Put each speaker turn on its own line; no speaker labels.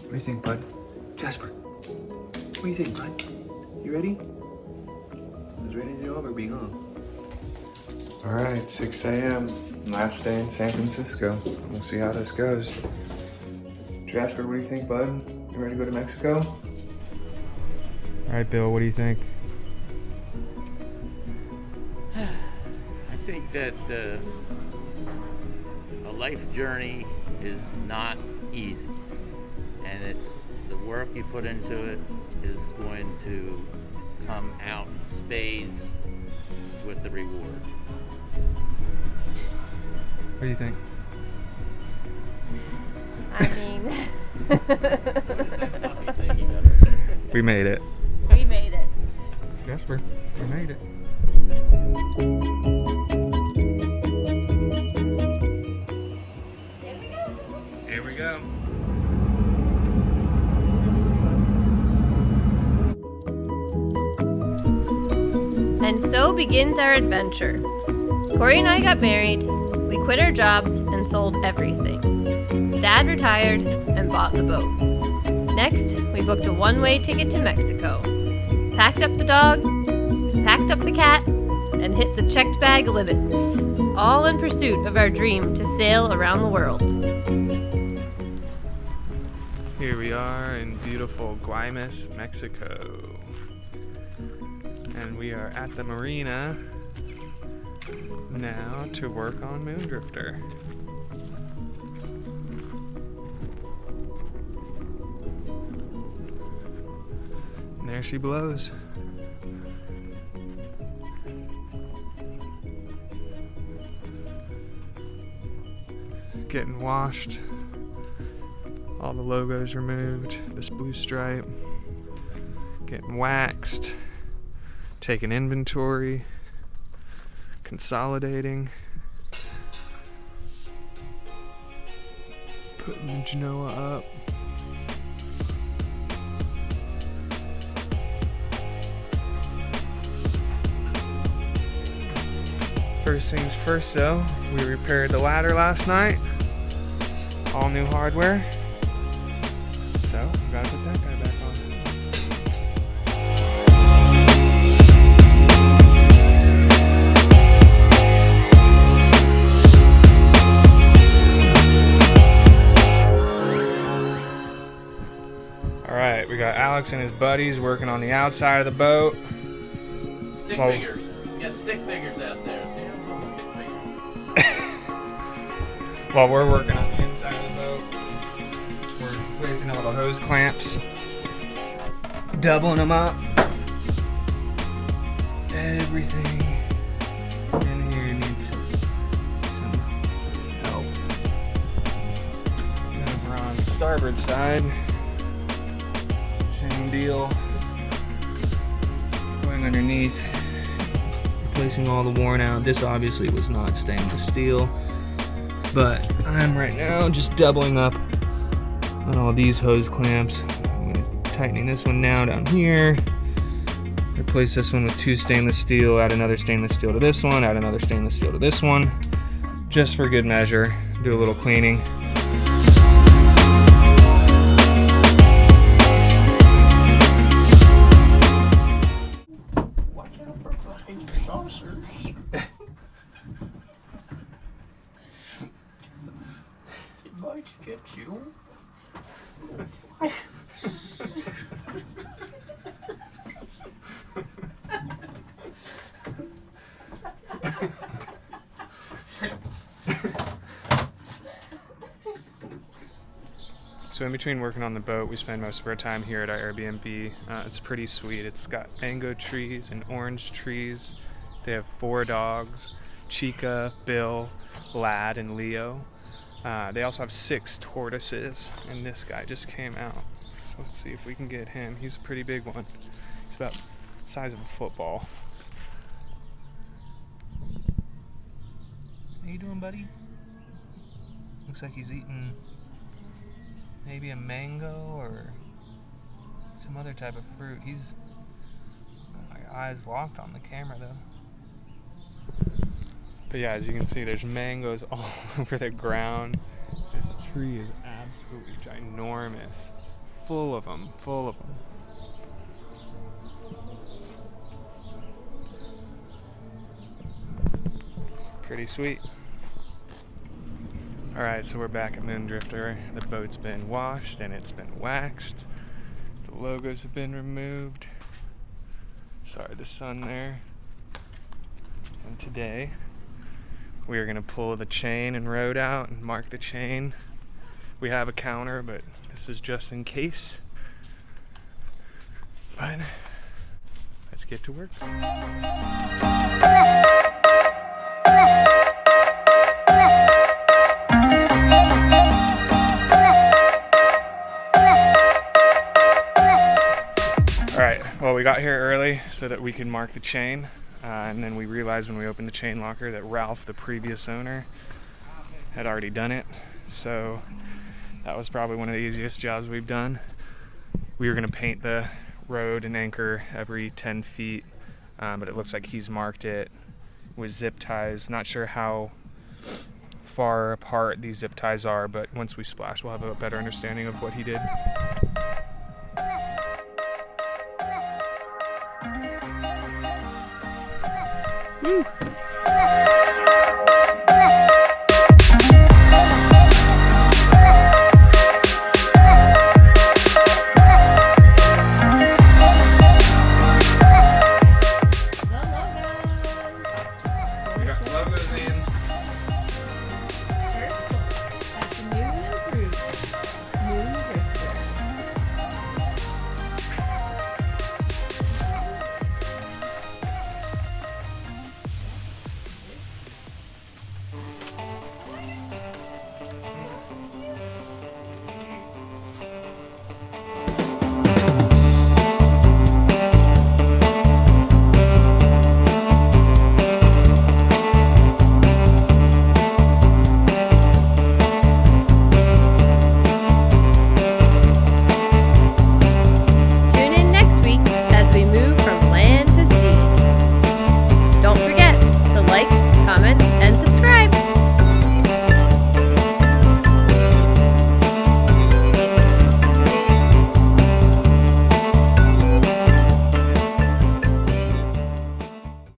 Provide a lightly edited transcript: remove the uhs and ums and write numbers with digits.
What do you think, bud? Jasper, what do you think, bud? You ready? As ready as you ever be, huh? All right, 6 a.m. Last day in San Francisco. We'll see how this goes. Jasper, what do you think, bud? You ready to go to Mexico? All right, Bill, what do you think?
I think that a life journey is not easy, and it's the work you put into it is going to come out in spades with the reward.
What do you think?
I mean,
What is that fluffy thing you got up there?
We made it.
we made it.
Jasper, we made it. Here we go.
And so begins our adventure. Corey and I got married, we quit our jobs and sold everything. Dad retired and bought the boat. Next, we booked a one-way ticket to Mexico. Packed up the dog, packed up the cat, and hit the checked bag limits, all in pursuit of our dream to sail around the world.
Here we are in beautiful Guaymas, Mexico. And we are at the marina now to work on Moondrifter. And there she blows. Getting washed. All the logos removed. This blue stripe. Getting waxed. Taking inventory. Consolidating. Putting the Genoa up. First things first though, we repaired the ladder last night. All new hardware. So, we gotta put that guy back on. Alright, we got Alex and his buddies working on the outside of the boat.
Stick
Well-
figures. You got stick figures out there. See them little stick figures?
While we're working on the inside of the boat, we're placing all the hose clamps, doubling them up. Everything in here needs some help. And over on the starboard side, same deal. Going underneath, replacing all the worn out. This obviously was not stainless steel. But I'm right now just doubling up on all these hose clamps. I'm going to tightening this one now down here. Replace this one with 2 stainless steel, add another stainless steel to this one, add another stainless steel to this one. Just for good measure, do a little cleaning.
Watch out for flying saucers. It might get you.
So in between working on the boat, we spend most of our time here at our Airbnb. It's pretty sweet. It's got mango trees and orange trees. They have 4 dogs, Chica, Bill, Lad, and Leo. They also have 6 tortoises, and this guy just came out. So let's see if we can get him. He's a pretty big one. He's about the size of a football. How you doing, buddy? Looks like he's eating maybe a mango or some other type of fruit. He's got my eyes locked on the camera though. But yeah, as you can see, there's mangoes all over the ground. This tree is absolutely ginormous. full of them, full of them. Pretty sweet. Alright, so we're back at Moondrifter. The boat's been washed and it's been waxed. The logos have been removed. Sorry, the sun there. And today, we are going to pull the chain and rode out and mark the chain. We have a counter, but this is just in case. But let's get to work. Alright, well, we got here early so that we could mark the chain. And then we realized when we opened the chain locker that Ralph, the previous owner, had already done it. So that was probably one of the easiest jobs we've done. We were going to paint the road and anchor every 10 feet, but it looks like he's marked it with zip ties. Not sure how far apart these zip ties are, but once we splash, we'll have a better understanding of what he did. Woo.